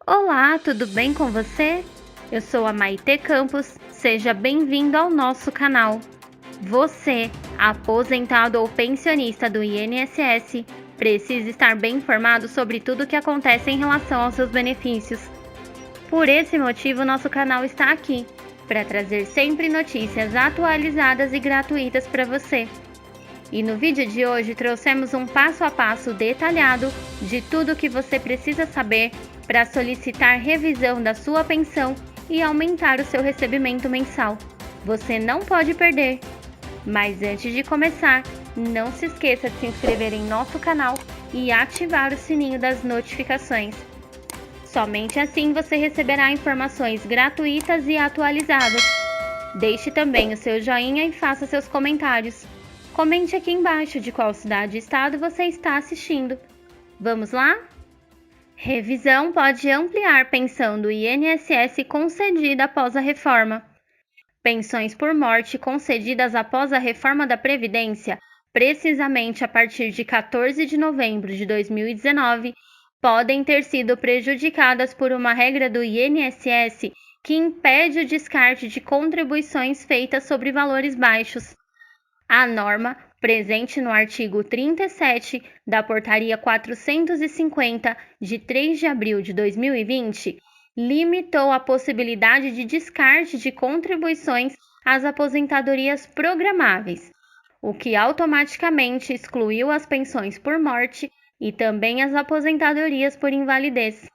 Olá, tudo bem com você? Eu sou a Maitê Campos, seja bem-vindo ao nosso canal. Você, aposentado ou pensionista do INSS, precisa estar bem informado sobre tudo o que acontece em relação aos seus benefícios. Por esse motivo, nosso canal está aqui, para trazer sempre notícias atualizadas e gratuitas para você. E no vídeo de hoje trouxemos um passo a passo detalhado de tudo o que você precisa saber para solicitar revisão da sua pensão e aumentar o seu recebimento mensal. Você não pode perder! Mas antes de começar, não se esqueça de se inscrever em nosso canal e ativar o sininho das notificações. Somente assim você receberá informações gratuitas e atualizadas. Deixe também o seu joinha e faça seus comentários. Comente aqui embaixo de qual cidade e estado você está assistindo. Vamos lá? Revisão pode ampliar pensão do INSS concedida após a reforma. Pensões por morte concedidas após a reforma da Previdência, precisamente a partir de 14 de novembro de 2019, podem ter sido prejudicadas por uma regra do INSS que impede o descarte de contribuições feitas sobre valores baixos. A norma, presente no artigo 37 da Portaria 450, de 3 de abril de 2020, limitou a possibilidade de descarte de contribuições às aposentadorias programáveis, o que automaticamente excluiu as pensões por morte e também as aposentadorias por invalidez.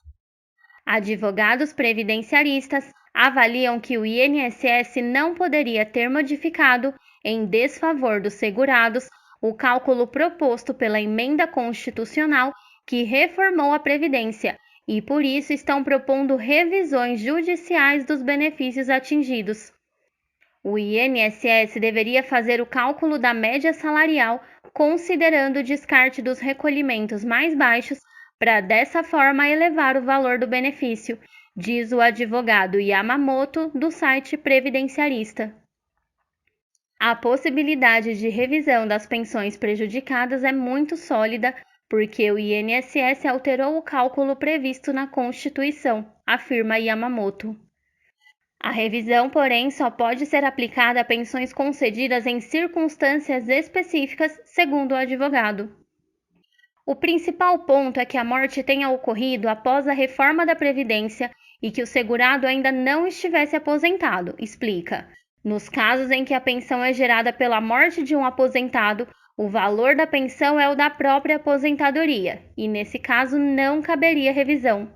Advogados previdenciaristas avaliam que o INSS não poderia ter modificado, em desfavor dos segurados, o cálculo proposto pela emenda constitucional que reformou a Previdência e, por isso, estão propondo revisões judiciais dos benefícios atingidos. O INSS deveria fazer o cálculo da média salarial considerando o descarte dos recolhimentos mais baixos para, dessa forma, elevar o valor do benefício, diz o advogado Yamamoto, do site previdenciarista. A possibilidade de revisão das pensões prejudicadas é muito sólida porque o INSS alterou o cálculo previsto na Constituição, afirma Yamamoto. A revisão, porém, só pode ser aplicada a pensões concedidas em circunstâncias específicas, segundo o advogado. O principal ponto é que a morte tenha ocorrido após a reforma da Previdência e que o segurado ainda não estivesse aposentado, explica. Nos casos em que a pensão é gerada pela morte de um aposentado, o valor da pensão é o da própria aposentadoria, e nesse caso não caberia revisão.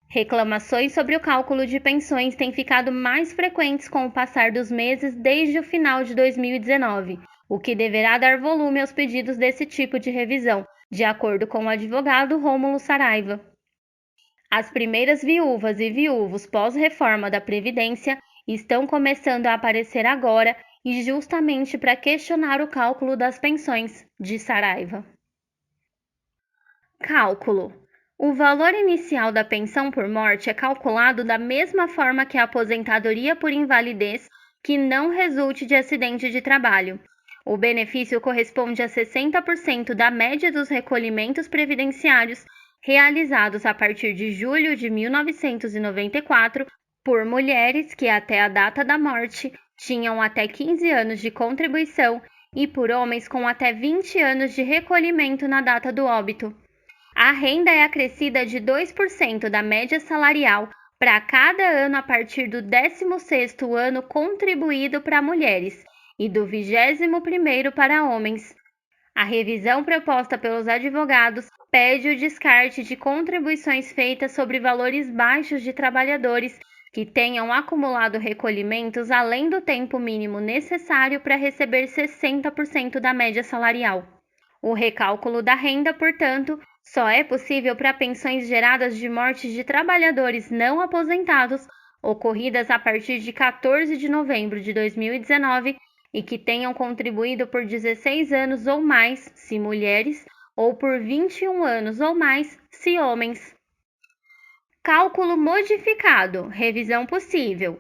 Reclamações sobre o cálculo de pensões têm ficado mais frequentes com o passar dos meses desde o final de 2019, o que deverá dar volume aos pedidos desse tipo de revisão, de acordo com o advogado Rômulo Saraiva. As primeiras viúvas e viúvos pós-reforma da Previdência estão começando a aparecer agora e justamente para questionar o cálculo das pensões, diz Saraiva. Cálculo. O valor inicial da pensão por morte é calculado da mesma forma que a aposentadoria por invalidez que não resulte de acidente de trabalho. O benefício corresponde a 60% da média dos recolhimentos previdenciários realizados a partir de julho de 1994 por mulheres que até a data da morte tinham até 15 anos de contribuição e por homens com até 20 anos de recolhimento na data do óbito. A renda é acrescida de 2% da média salarial para cada ano a partir do 16º ano contribuído para mulheres e do 21º para homens. A revisão proposta pelos advogados pede o descarte de contribuições feitas sobre valores baixos de trabalhadores que tenham acumulado recolhimentos além do tempo mínimo necessário para receber 60% da média salarial. O recálculo da renda, portanto, só é possível para pensões geradas de mortes de trabalhadores não aposentados, ocorridas a partir de 14 de novembro de 2019, e que tenham contribuído por 16 anos ou mais, se mulheres, ou por 21 anos ou mais, se homens. Cálculo modificado, revisão possível.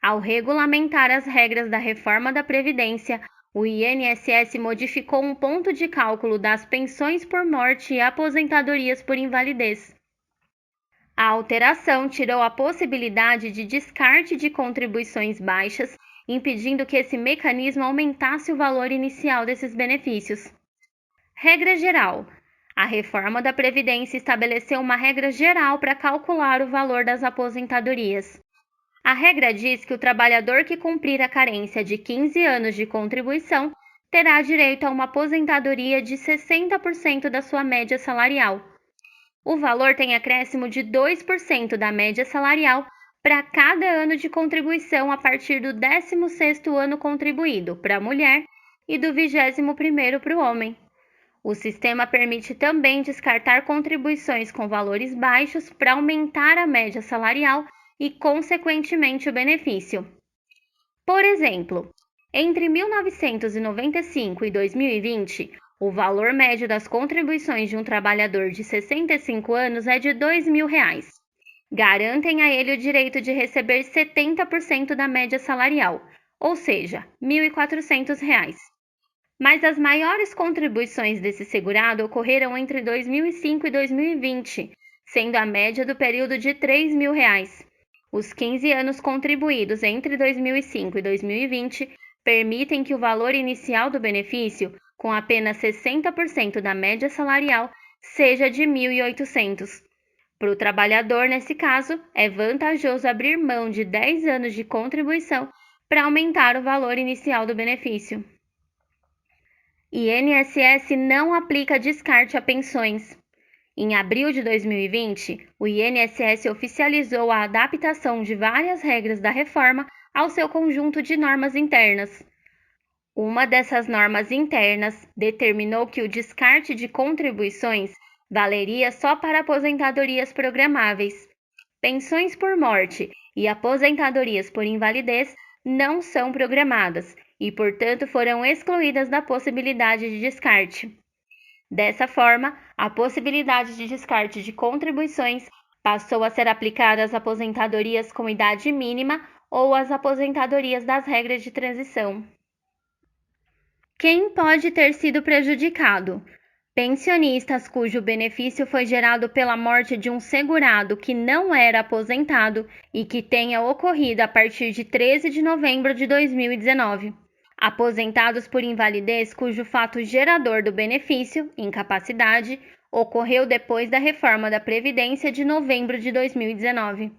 Ao regulamentar as regras da reforma da Previdência, o INSS modificou um ponto de cálculo das pensões por morte e aposentadorias por invalidez. A alteração tirou a possibilidade de descarte de contribuições baixas, impedindo que esse mecanismo aumentasse o valor inicial desses benefícios. Regra geral. A reforma da Previdência estabeleceu uma regra geral para calcular o valor das aposentadorias. A regra diz que o trabalhador que cumprir a carência de 15 anos de contribuição terá direito a uma aposentadoria de 60% da sua média salarial. O valor tem acréscimo de 2% da média salarial para cada ano de contribuição a partir do 16º ano contribuído para a mulher e do 21º para o homem. O sistema permite também descartar contribuições com valores baixos para aumentar a média salarial e, consequentemente, o benefício. Por exemplo, entre 1995 e 2020, o valor médio das contribuições de um trabalhador de 65 anos é de R$ 2.000. Garantem a ele o direito de receber 70% da média salarial, ou seja, R$ 1.400. Mas as maiores contribuições desse segurado ocorreram entre 2005 e 2020, sendo a média do período de R$ 3.000. Os 15 anos contribuídos entre 2005 e 2020 permitem que o valor inicial do benefício, com apenas 60% da média salarial, seja de R$ 1.800. Para o trabalhador, nesse caso, é vantajoso abrir mão de 10 anos de contribuição para aumentar o valor inicial do benefício. INSS não aplica descarte a pensões. Em abril de 2020, o INSS oficializou a adaptação de várias regras da reforma ao seu conjunto de normas internas. Uma dessas normas internas determinou que o descarte de contribuições valeria só para aposentadorias programáveis. Pensões por morte e aposentadorias por invalidez não são programadas e, portanto, foram excluídas da possibilidade de descarte. Dessa forma, a possibilidade de descarte de contribuições passou a ser aplicada às aposentadorias com idade mínima ou às aposentadorias das regras de transição. Quem pode ter sido prejudicado? Pensionistas cujo benefício foi gerado pela morte de um segurado que não era aposentado e que tenha ocorrido a partir de 13 de novembro de 2019. Aposentados por invalidez cujo fato gerador do benefício, incapacidade, ocorreu depois da reforma da Previdência de novembro de 2019.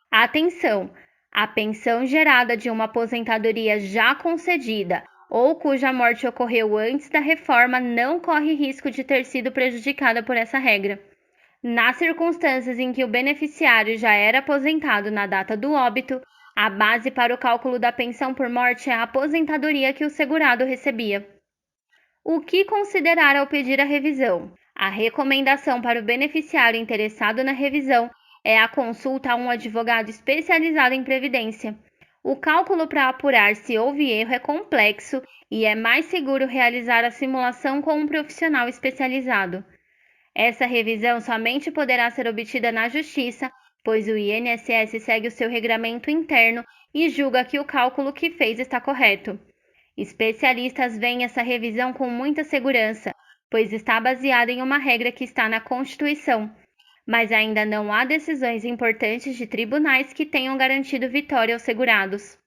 Atenção! A pensão gerada de uma aposentadoria já concedida ou cuja morte ocorreu antes da reforma não corre risco de ter sido prejudicada por essa regra. Nas circunstâncias em que o beneficiário já era aposentado na data do óbito, a base para o cálculo da pensão por morte é a aposentadoria que o segurado recebia. O que considerar ao pedir a revisão? A recomendação para o beneficiário interessado na revisão é a consulta a um advogado especializado em previdência. O cálculo para apurar se houve erro é complexo e é mais seguro realizar a simulação com um profissional especializado. Essa revisão somente poderá ser obtida na Justiça, pois o INSS segue o seu regramento interno e julga que o cálculo que fez está correto. Especialistas veem essa revisão com muita segurança, pois está baseada em uma regra que está na Constituição, mas ainda não há decisões importantes de tribunais que tenham garantido vitória aos segurados.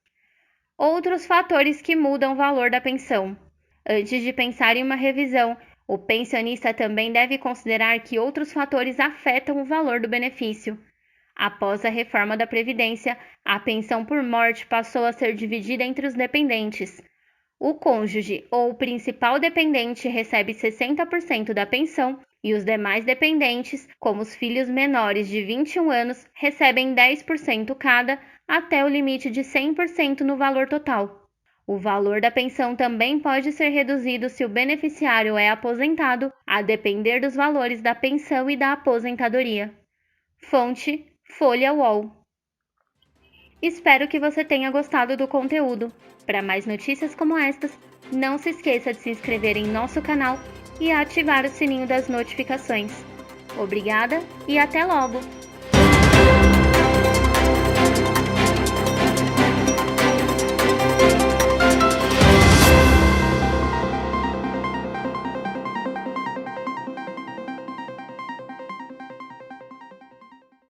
Outros fatores que mudam o valor da pensão. Antes de pensar em uma revisão, o pensionista também deve considerar que outros fatores afetam o valor do benefício. Após a reforma da Previdência, a pensão por morte passou a ser dividida entre os dependentes. O cônjuge ou o principal dependente recebe 60% da pensão e os demais dependentes, como os filhos menores de 21 anos, recebem 10% cada, até o limite de 100% no valor total. O valor da pensão também pode ser reduzido se o beneficiário é aposentado, a depender dos valores da pensão e da aposentadoria. Fonte: Folha UOL. Espero que você tenha gostado do conteúdo. Para mais notícias como estas, não se esqueça de se inscrever em nosso canal e ativar o sininho das notificações. Obrigada e até logo!